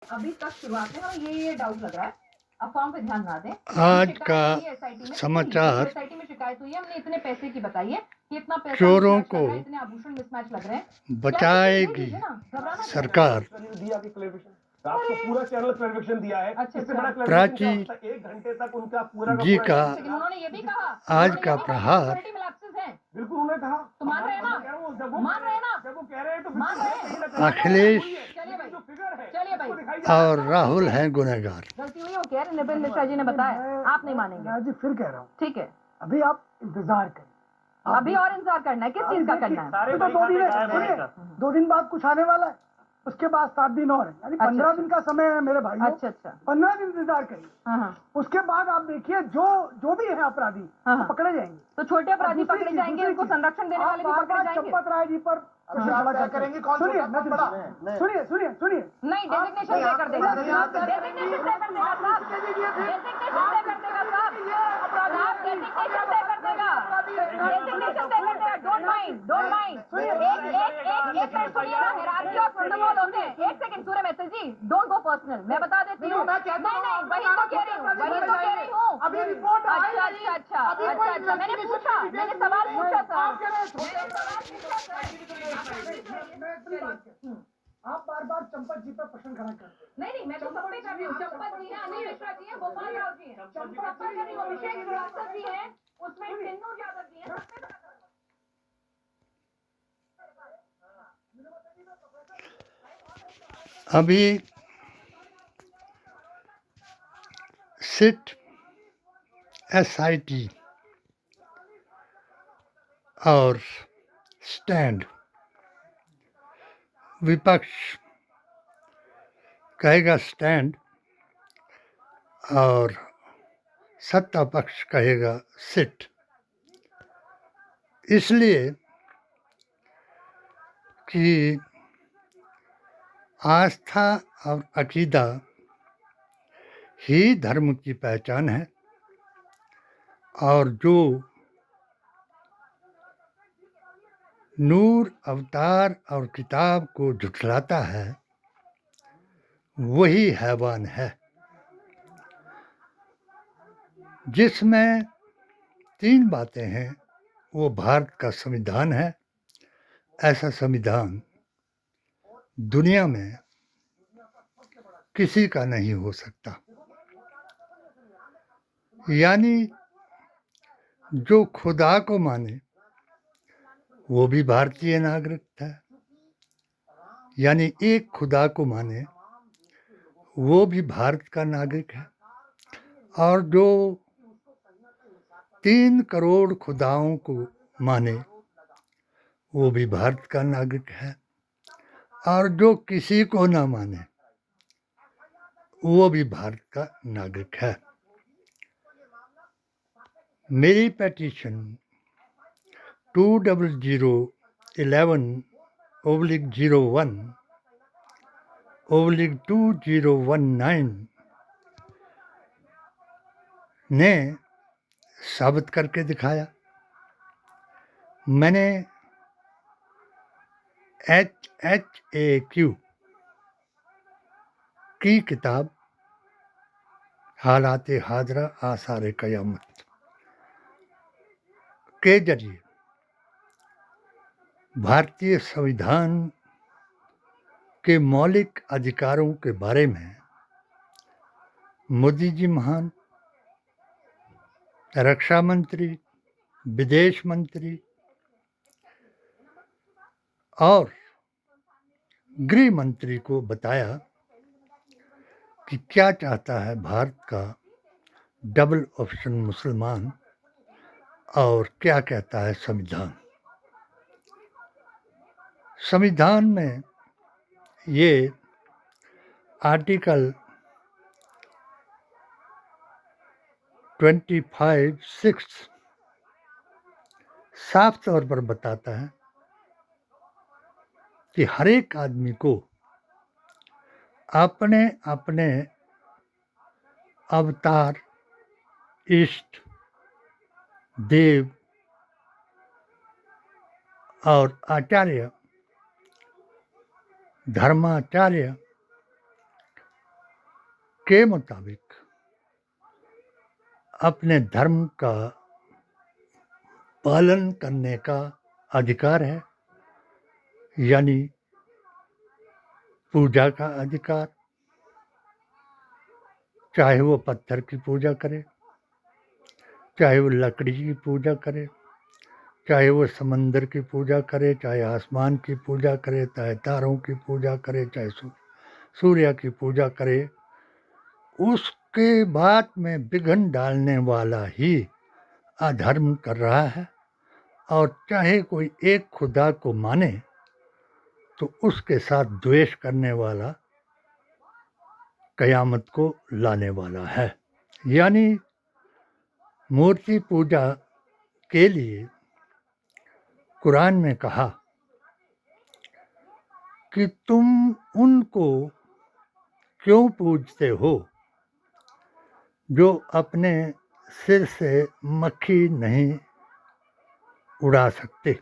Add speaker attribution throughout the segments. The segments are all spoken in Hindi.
Speaker 1: अभी तक शुरुआत में हमें ये डाउट लग रहा है, अफवाहों पे ध्यान ना दें।
Speaker 2: आज का
Speaker 1: एसआईटी में
Speaker 2: समाचार
Speaker 1: एसआईटी में शिकायत हुई है, हमने इतने पैसे की बताई है कि इतना पैसा
Speaker 2: चोरों
Speaker 1: मिसमैच
Speaker 2: को
Speaker 1: लग रहा है, इतने आभूषण मिसमैच लग रहे हैं।
Speaker 2: बचाएगी सरकार।
Speaker 3: आपको पूरा चैनल क्लैरिफिकेशन दिया है।
Speaker 1: अच्छा,
Speaker 3: इससे बड़ा
Speaker 2: प्राची
Speaker 3: क्लैरिफिकेशन क्या होता है? 1 घंटे तक उनका पूरा
Speaker 2: जी का
Speaker 1: लेकिन उन्होंने ये भी कहा
Speaker 2: आज का प्रहार
Speaker 3: बिल्कुल उन्होंने कहा
Speaker 1: तो मान रहे हैं ना, मान रहे हैं ना,
Speaker 3: जब वो कह रहे हैं तो
Speaker 1: मान रहे हैं।
Speaker 2: अखिलेश
Speaker 1: चलिए भाई,
Speaker 3: जो फिगर है
Speaker 1: चलिए भाई,
Speaker 2: और राहुल हैं गुनहगार।
Speaker 1: गलती हुई वो कह रहे, नितिन मिश्रा जी ने बताया, आप नहीं मानेंगे।
Speaker 4: जी फिर कह रहा हूँ,
Speaker 1: ठीक है,
Speaker 4: अभी आप इंतजार करें।
Speaker 1: अभी और इंतजार करना है, किस चीज का करना है?
Speaker 3: सारे
Speaker 4: तो दो दिन है,
Speaker 3: गायब
Speaker 4: सुनिए,
Speaker 3: रहेगा।
Speaker 4: 2 दिन बाद कुछ आने वाला है, उसके बाद 7 दिन और है, यानी 15 दिन का समय है मेरे भाई।
Speaker 1: अच्छा अच्छा,
Speaker 4: 15 दिन इंतजार करिए,
Speaker 1: हाँ,
Speaker 4: उसके बाद आप देखिए जो भी है अपराधी
Speaker 1: हाँ।
Speaker 4: वो पकड़े जाएंगे।
Speaker 1: तो छोटे अपराधी
Speaker 4: दूसरी
Speaker 1: पकड़े
Speaker 4: चीज,
Speaker 1: जाएंगे,
Speaker 4: दूसरी
Speaker 1: उनको
Speaker 4: चीज।
Speaker 1: संरक्षण देने वाले भी
Speaker 4: आप
Speaker 1: पकड़े
Speaker 4: बार-बार
Speaker 1: जाएंगे।
Speaker 4: चंपत राय जी पर
Speaker 3: करेंगे कौन
Speaker 4: सुनिए,
Speaker 3: छोटा, कौन बड़ा?
Speaker 4: सुनिए सुनिए सुनिए,
Speaker 1: नहीं, डेजिग्नेशन तय कर देगा, डेजिग्नेशन तय कर देगा साहब, डेजिग्नेशन तय कर देगा साहब, डेजिग्नेशन तय कर देगा, डेजिग्नेशन तय कर देगा। Don't mind, don't mind. एक मिनट सुनिए ना, हिरार्की और प्रोटोकॉल होते हैं। एक second Surya Mittal ji, don't go personal, मैं बता देती हूँ। नहीं, वही तो कह रही हूँ, वही तो कह रही हूँ।
Speaker 4: अभी रिपोर्ट
Speaker 1: अच्छा अच्छा अच्छा अच्छा अच्छा, मैंने पूछा, मैंने सवाल पूछा सर।
Speaker 4: आप बार-बार चंपत जी पर प्रश्न खड़ा करते हैं।
Speaker 1: नहीं, मैं तो सब पे कर रही हूँ। चंपत जी हैं, अनिल मिश्रा जी हैं, गोपाल राव जी हैं, चंपत कर रही हूँ, अभिषेक श्रीवास्तव जी हैं, उसमें टिन्नू यादव जी हैं, सब पे खड़ा कर रही हूँ।
Speaker 2: अभी सिट एसआईटी और स्टैंड, विपक्ष कहेगा स्टैंड और सत्ता पक्ष कहेगा सिट। इसलिए कि आस्था और अकीदा ही धर्म की पहचान है, और जो नूर, अवतार और किताब को झुठलाता है वही हैवान है। जिसमें 3 बातें हैं वो भारत का संविधान है। ऐसा संविधान दुनिया में किसी का नहीं हो सकता। यानी जो खुदा को माने वो भी भारतीय नागरिक है, यानी एक खुदा को माने वो भी भारत का नागरिक है, और जो 3 करोड़ खुदाओं को माने वो भी भारत का नागरिक है, और जो किसी को ना माने वो भी भारत का नागरिक है। मेरी पेटिशन 20011/01/2019 ने साबित करके दिखाया। मैंने HHAQ की किताब हालात हाजरा आसार क़यामत के जरिए भारतीय संविधान के मौलिक अधिकारों के बारे में मोदी जी महान, रक्षा मंत्री, विदेश मंत्री और गृह मंत्री को बताया कि क्या चाहता है भारत का डबल ऑप्शन मुसलमान और क्या कहता है संविधान। संविधान में ये आर्टिकल 25(6) साफ तौर पर बताता है कि हर एक आदमी को अपने अपने अवतार, इष्ट देव और आचार्य, धर्माचार्य के मुताबिक अपने धर्म का पालन करने का अधिकार है, यानी पूजा का अधिकार। चाहे वो पत्थर की पूजा करे, चाहे वो लकड़ी की पूजा करे, चाहे वो समंदर की पूजा करे, चाहे आसमान की पूजा करे, चाहे तारों की पूजा करे, चाहे सूर्य की पूजा करे, उसके बात में विघ्न डालने वाला ही अधर्म कर रहा है। और चाहे कोई एक खुदा को माने तो उसके साथ द्वेष करने वाला कयामत को लाने वाला है। यानी मूर्ति पूजा के लिए कुरान में कहा कि तुम उनको क्यों पूजते हो जो अपने सिर से मक्खी नहीं उड़ा सकते।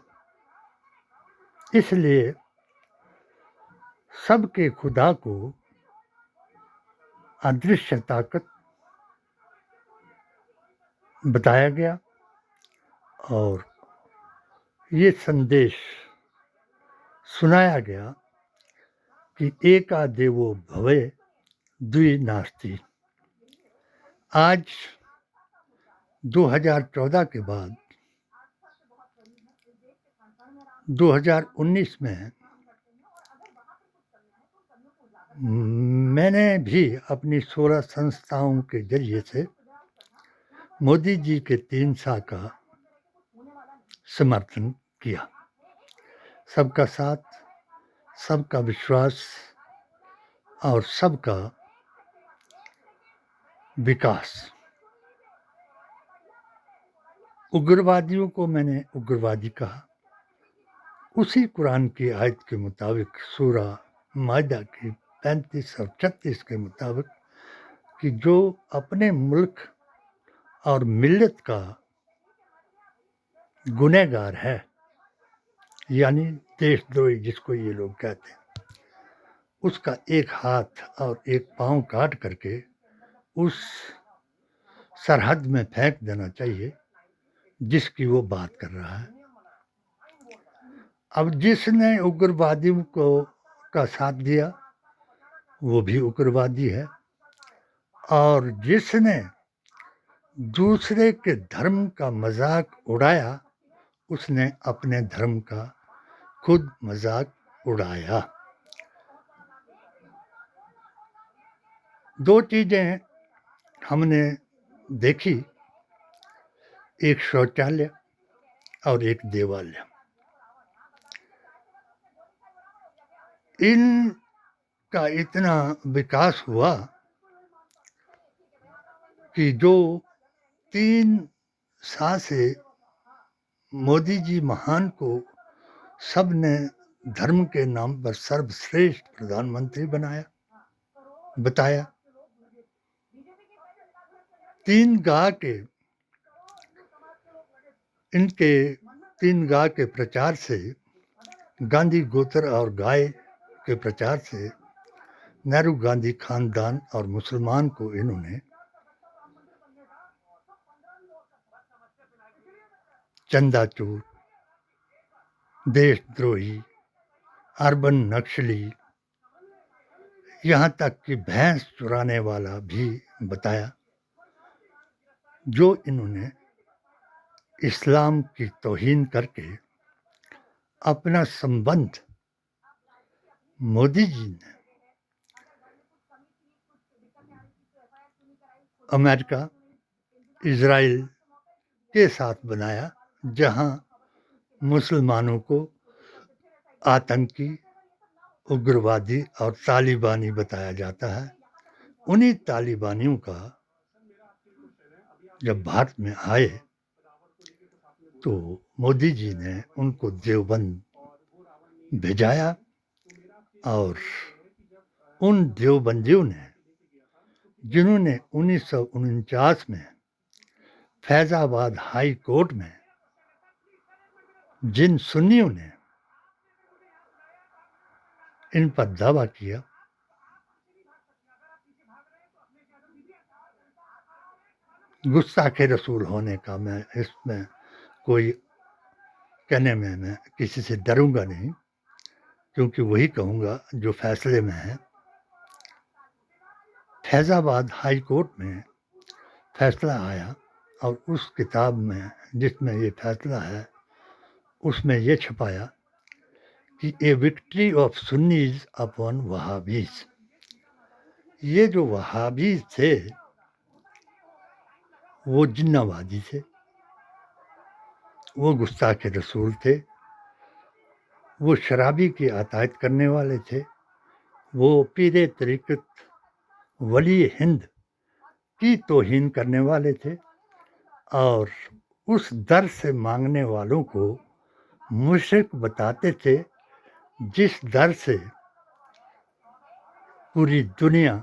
Speaker 2: इसलिए सबके खुदा को अदृश्य ताकत बताया गया और ये संदेश सुनाया गया कि एका देवो भवे द्विनास्ति। आज 2014 के बाद 2019 में मैंने भी अपनी 16 संस्थाओं के जरिए से मोदी जी के 3 साल का समर्थन किया। सबका साथ, सबका विश्वास और सबका विकास। उग्रवादियों को मैंने उग्रवादी कहा, उसी कुरान की आयत के मुताबिक सूरा माइदा की 35 और 36 के मुताबिक कि जो अपने मुल्क और मिल्लत का गुनहगार है, यानी देशद्रोही जिसको ये लोग कहते हैं, उसका एक हाथ और एक पाँव काट करके उस सरहद में फेंक देना चाहिए जिसकी वो बात कर रहा है। अब जिसने उग्रवादियों को का साथ दिया वो भी उग्रवादी है, और जिसने दूसरे के धर्म का मजाक उड़ाया उसने अपने धर्म का खुद मजाक उड़ाया। 2 चीज़ें हमने देखी, एक शौचालय और एक देवालय। इनका इतना विकास हुआ कि जो 3 साल से मोदी जी महान को सब ने धर्म के नाम पर सर्वश्रेष्ठ प्रधानमंत्री बताया। 3 गाय के प्रचार से, गांधी गोत्र और गाय के प्रचार से नेहरू गांधी खानदान और मुसलमान को इन्होंने चंदाचूर, देशद्रोही, अर्बन नक्सली, यहाँ तक कि भैंस चुराने वाला भी बताया। जो इन्होंने इस्लाम की तौहीन करके अपना संबंध मोदी जी ने अमेरिका, इजराइल के साथ बनाया, जहां मुसलमानों को आतंकी, उग्रवादी और तालिबानी बताया जाता है। उन्हीं तालिबानियों का जब भारत में आए तो मोदी जी ने उनको देवबंद भेजाया और उन देवबंदियों ने, जिन्होंने 1949 में फैजाबाद हाई कोर्ट में जिन सुन्नियों ने इन पर दावा किया गुस्ताखे रसूल होने का मैं इसमें कोई कहने में मैं किसी से डरूंगा नहीं, क्योंकि वही कहूँगा जो फैसले में है। फैज़ाबाद हाई कोर्ट में फैसला आया और उस किताब में जिसमें ये फैसला है उसमें ये छपाया कि ए विक्ट्री ऑफ सुन्नीज अपॉन वहाबीज। ये जो वहाबीज थे वो जिन्नावादी थे, वो गुस्ताखे रसूल थे, वो शराबी की अतायत करने वाले थे, वो पीरे तरीक़त वली हिंद की तौहीन करने वाले थे और उस दर से मांगने वालों को मुशरिक बताते थे जिस दर से पूरी दुनिया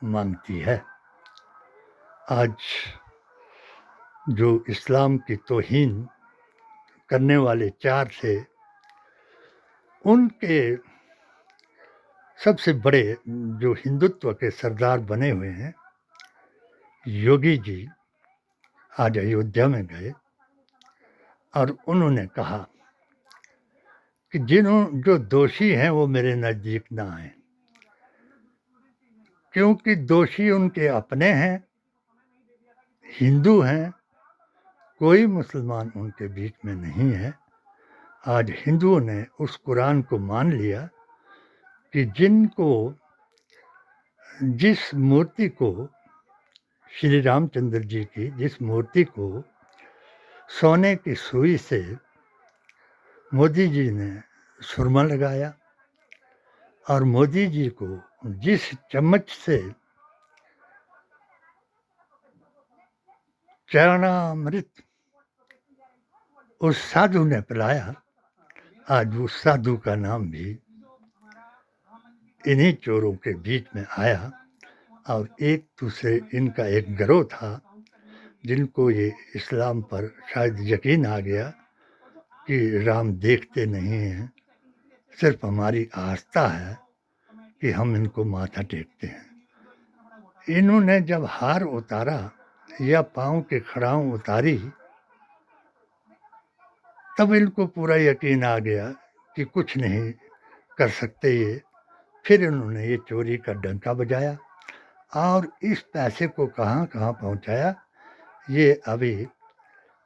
Speaker 2: मांगती है। आज जो इस्लाम की तौहीन करने वाले चार थे, उनके सबसे बड़े जो हिंदुत्व के सरदार बने हुए हैं योगी जी, आज अयोध्या में गए और उन्होंने कहा कि जो दोषी हैं वो मेरे नज़दीक ना आए, क्योंकि दोषी उनके अपने हैं, हिंदू हैं, कोई मुसलमान उनके बीच में नहीं है। आज हिंदुओं ने उस कुरान को मान लिया कि जिस मूर्ति को श्री रामचंद्र जी की जिस मूर्ति को सोने की सुई से मोदी जी ने सुरमा लगाया और मोदी जी को जिस चम्मच से चरणामृत उस साधु ने पिलाया, आज उस साधु का नाम भी इन्हीं चोरों के बीच में आया और एक दूसरे इनका एक गिरोह था जिनको ये इस्लाम पर शायद यकीन आ गया कि राम देखते नहीं हैं, सिर्फ हमारी आस्था है कि हम इनको माथा टेकते हैं। इन्होंने जब हार उतारा या पाँव के खड़ाऊं उतारी तब इनको पूरा यकीन आ गया कि कुछ नहीं कर सकते ये। फिर इन्होंने ये चोरी का डंका बजाया और इस पैसे को कहाँ कहाँ पहुँचाया ये अभी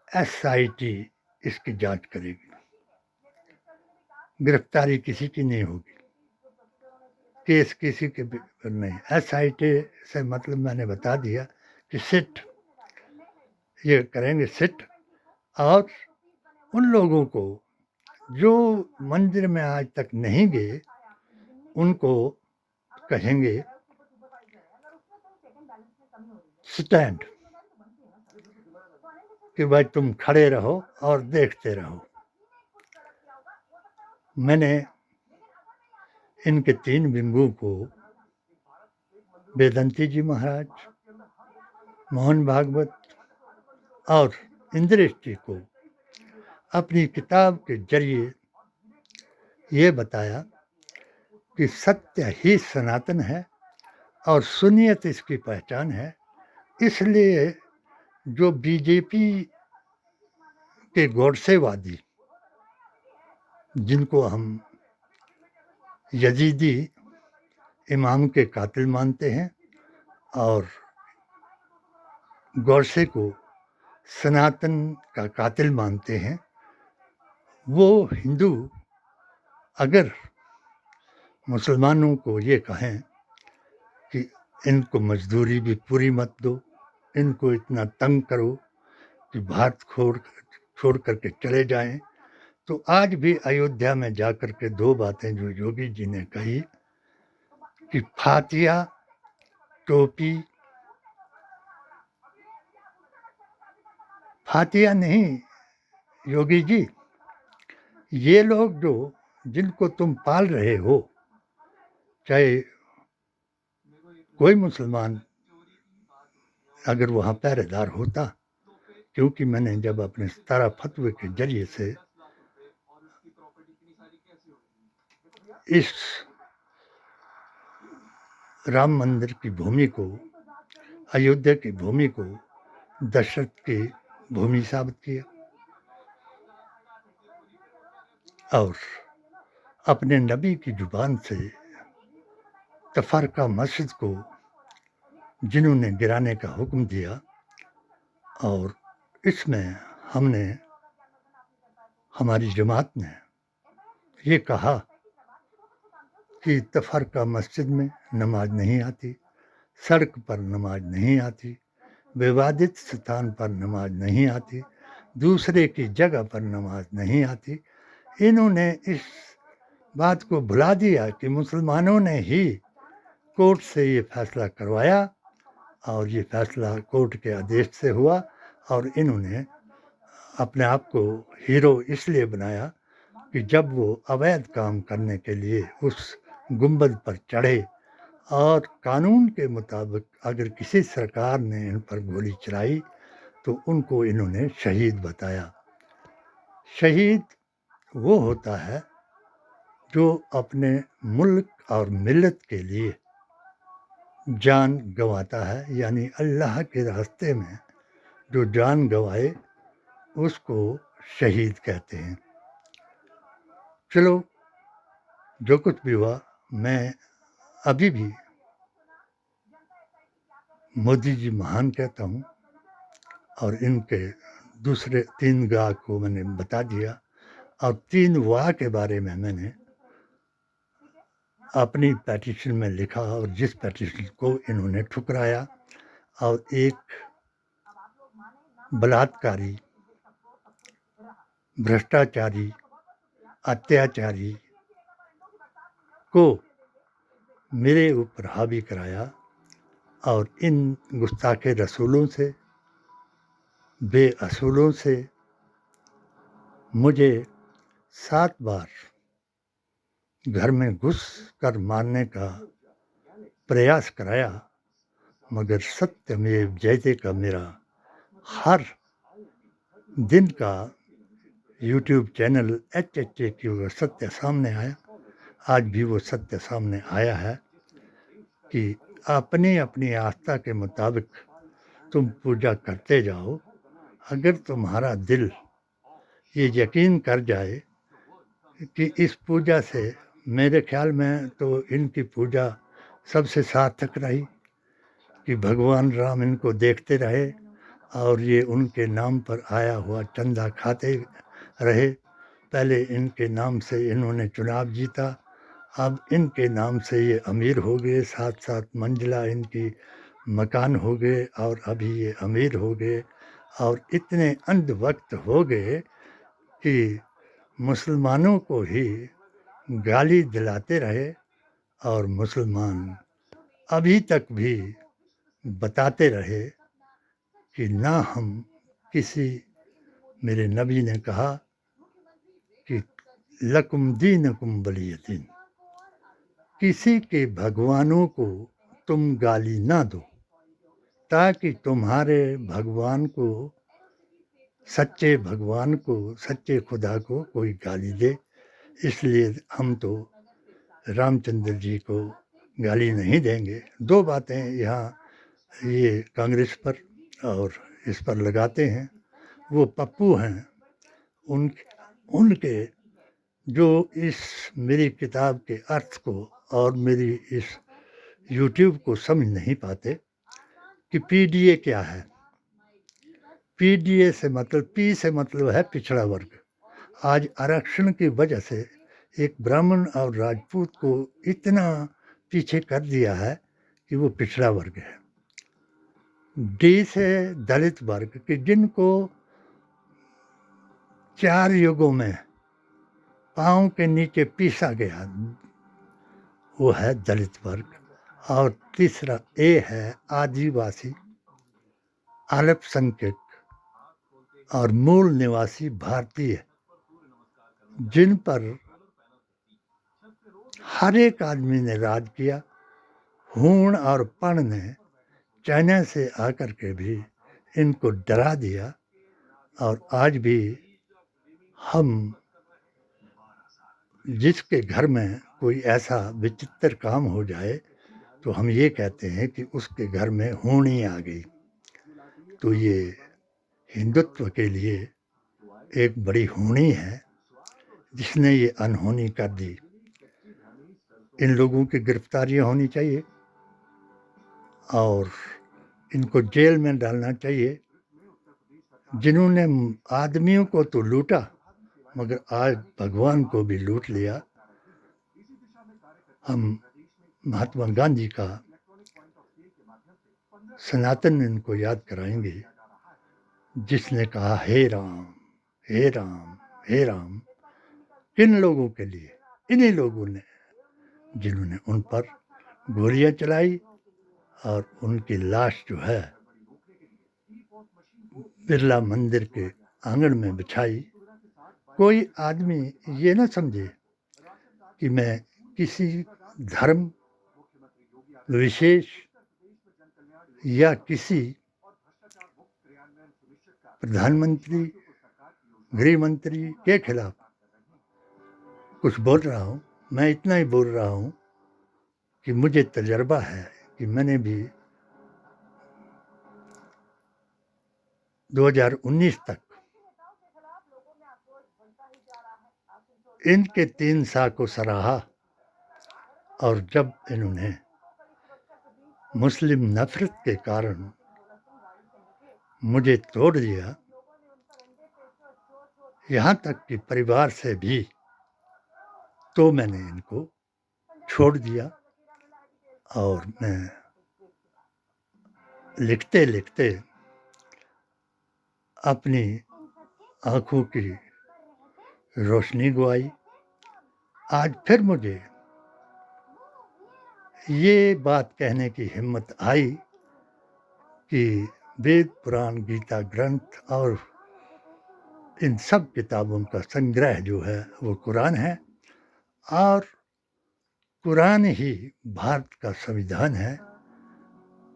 Speaker 2: SIT इसकी जांच करेगी। गिरफ्तारी किसी की नहीं होगी, केस किसी के पर नहीं। SIT से मतलब मैंने बता दिया कि सिट ये करेंगे, सिट, और उन लोगों को जो मंदिर में आज तक नहीं गए उनको कहेंगे स्टैंड कि भाई तुम खड़े रहो और देखते रहो। मैंने इनके 3 बिंगों को वेदंती जी महाराज, मोहन भागवत और इंद्रेश जी को अपनी किताब के जरिए ये बताया कि सत्य ही सनातन है और सुन्नियत इसकी पहचान है। इसलिए जो बीजेपी के गोडसेवादी जिनको हम यजीदी इमाम के कातिल मानते हैं और गोडसे को सनातन का कातिल मानते हैं, वो हिंदू अगर मुसलमानों को ये कहें कि इनको मजदूरी भी पूरी मत दो, इनको इतना तंग करो कि भारत छोड़ करके चले जाएं, तो आज भी अयोध्या में जाकर के 2 बातें जो योगी जी ने कही कि फातिया, टोपी, फातिया नहीं योगी जी, ये लोग जिनको तुम पाल रहे हो, चाहे कोई मुसलमान अगर वहाँ पहरेदार होता, क्योंकि मैंने जब अपने 17 फतवे के जरिए से इस राम मंदिर की भूमि को, अयोध्या की भूमि को दशरथ की भूमि साबित किया और अपने नबी की जुबान से तफरका मस्जिद को जिन्होंने गिराने का हुक्म दिया, और इसमें हमने हमारी जमात ने ये कहा कि तफरका मस्जिद में नमाज नहीं आती, सड़क पर नमाज नहीं आती, विवादित स्थान पर नमाज नहीं आती, दूसरे की जगह पर नमाज नहीं आती। इन्होंने इस बात को भुला दिया कि मुसलमानों ने ही कोर्ट से ये फैसला करवाया और ये फैसला कोर्ट के आदेश से हुआ, और इन्होंने अपने आप को हीरो इसलिए बनाया कि जब वो अवैध काम करने के लिए उस गुंबद पर चढ़े और कानून के मुताबिक अगर किसी सरकार ने इन पर गोली चलाई तो उनको इन्होंने शहीद बताया। शहीद वो होता है जो अपने मुल्क और मिल्लत के लिए जान गंवाता है, यानी अल्लाह के रास्ते में जो जान गंवाए उसको शहीद कहते हैं। चलो, जो कुछ भी हुआ, मैं अभी भी मोदी जी महान कहता हूँ, और इनके दूसरे 3 गा को मैंने बता दिया, और 3 वाह के बारे में मैंने अपनी पेटिशन में लिखा, और जिस पेटिशन को इन्होंने ठुकराया, और एक बलात्कारी, भ्रष्टाचारी, अत्याचारी को मेरे ऊपर हावी कराया, और इन गुस्ताखे रसूलों से, बेअसूलों से मुझे 7 बार घर में घुस कर मारने का प्रयास कराया, मगर सत्यमेव जयते का मेरा हर दिन का यूट्यूब चैनल HHAQ सत्य सामने आया। आज भी वो सत्य सामने आया है कि अपनी अपनी आस्था के मुताबिक तुम पूजा करते जाओ। अगर तुम्हारा दिल ये यकीन कर जाए कि इस पूजा से, मेरे ख्याल में तो इनकी पूजा सबसे सार्थक रही कि भगवान राम इनको देखते रहे और ये उनके नाम पर आया हुआ चंदा खाते रहे। पहले इनके नाम से इन्होंने चुनाव जीता, अब इनके नाम से ये अमीर हो गए, 7-7 मंजिला इनकी मकान हो गए, और अभी ये अमीर हो गए, और इतने अंधभक्त हो गए कि मुसलमानों को ही गाली दिलाते रहे, और मुसलमान अभी तक भी बताते रहे कि ना हम किसी, मेरे नबी ने कहा कि लकुम दीनकुम वलिय दीन, किसी के भगवानों को तुम गाली ना दो, ताकि तुम्हारे भगवान को, सच्चे भगवान को, सच्चे खुदा को कोई गाली दे। इसलिए हम तो रामचंद्र जी को गाली नहीं देंगे। 2 बातें यहाँ ये कांग्रेस पर और इस पर लगाते हैं। वो पप्पू हैं, उनके जो इस मेरी किताब के अर्थ को और मेरी इस यूट्यूब को समझ नहीं पाते कि PDA क्या है। PDA से मतलब, P से मतलब है पिछड़ा वर्ग। आज आरक्षण की वजह से एक ब्राह्मण और राजपूत को इतना पीछे कर दिया है कि वो पिछड़ा वर्ग है। D से दलित वर्ग, कि जिनको 4 युगों में पाँव के नीचे पीसा गया, वो है दलित वर्ग। और तीसरा A है आदिवासी, अल्पसंख्यक और मूल निवासी भारतीय, जिन पर हर एक आदमी ने राज किया। हूण और पण ने चाइना से आकर के भी इनको डरा दिया, और आज भी हम जिसके घर में कोई ऐसा विचित्र काम हो जाए तो हम ये कहते हैं कि उसके घर में हूणी आ गई। तो ये हिंदुत्व के लिए एक बड़ी होनी है जिसने ये अनहोनी कर दी। इन लोगों की गिरफ्तारियां होनी चाहिए और इनको जेल में डालना चाहिए। जिन्होंने आदमियों को तो लूटा मगर आज भगवान को भी लूट लिया। हम महात्मा गांधी का सनातन इनको याद कराएंगे जिसने कहा हे राम हे राम हे राम। किन लोगों के लिए? इन्हीं लोगों ने जिन्होंने उन पर गोलियां चलाई और उनकी लाश जो है बिरला मंदिर के आंगन में बिछाई। कोई आदमी ये ना समझे कि मैं किसी धर्म विशेष या किसी प्रधानमंत्री गृह मंत्री के खिलाफ कुछ बोल रहा हूँ। मैं इतना ही बोल रहा हूँ कि मुझे तजर्बा है कि मैंने भी 2019 तक इनके 3 साल को सराहा और जब इन्होंने मुस्लिम नफरत के कारण मुझे तोड़ दिया, यहाँ तक कि परिवार से भी, तो मैंने इनको छोड़ दिया और मैं लिखते लिखते अपनी आँखों की रोशनी गवाई। आज फिर मुझे ये बात कहने की हिम्मत आई कि वेद पुराण गीता ग्रंथ और इन सब किताबों का संग्रह जो है वो कुरान है और कुरान ही भारत का संविधान है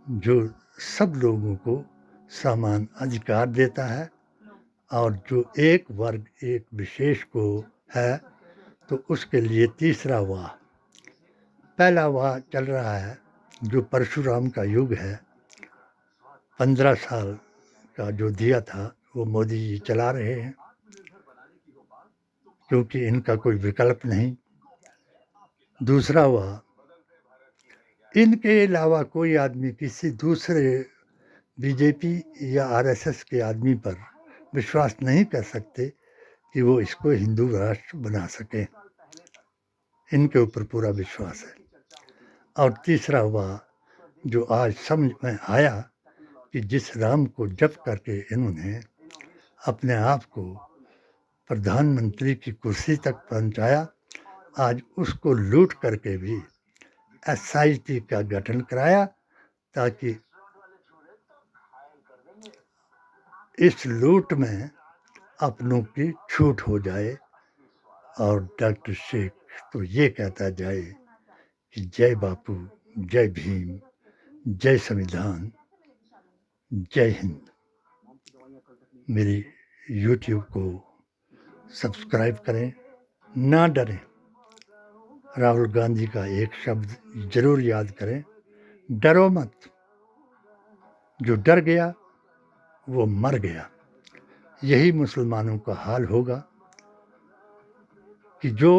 Speaker 2: जो सब लोगों को समान अधिकार देता है और जो एक वर्ग एक विशेष को है तो उसके लिए तीसरा वाह। पहला वाह चल रहा है जो परशुराम का युग है, 15 साल का जो दिया था वो मोदी जी चला रहे हैं क्योंकि इनका कोई विकल्प नहीं। दूसरा वाह, इनके अलावा कोई आदमी किसी दूसरे बीजेपी या आरएसएस के आदमी पर विश्वास नहीं कर सकते कि वो इसको हिंदू राष्ट्र बना सकें। इनके ऊपर पूरा विश्वास है। और तीसरा वाह जो आज समझ में आया कि जिस राम को जप करके इन्होंने अपने आप को प्रधानमंत्री की कुर्सी तक पहुंचाया, आज उसको लूट करके भी एसआईटी का गठन कराया ताकि इस लूट में अपनों की छूट हो जाए और डॉक्टर शेख तो ये कहता जाए कि जय बापू, जय भीम, जय संविधान, जय हिंद। मेरी YouTube को सब्सक्राइब करें, ना डरें। राहुल गांधी का एक शब्द जरूर याद करें, डरो मत। जो डर गया वो मर गया। यही मुसलमानों का हाल होगा कि जो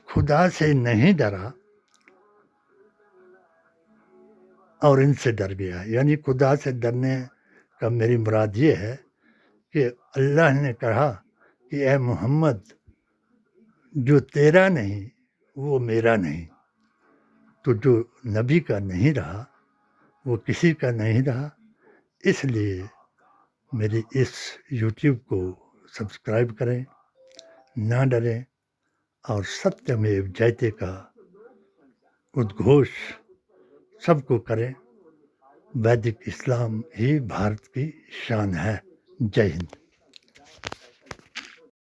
Speaker 2: खुदा से नहीं डरा और इनसे डर गया। यानी खुदा से डरने का मेरी मुराद ये है कि अल्लाह ने कहा कि ए मोहम्मद, जो तेरा नहीं वो मेरा नहीं। तो जो नबी का नहीं रहा वो किसी का नहीं रहा। इसलिए मेरी इस YouTube को सब्सक्राइब करें, ना डरें और सत्यमेव जयते का उद्घोष सबको करें। वैदिक इस्लाम ही भारत की शान है। जय हिंद।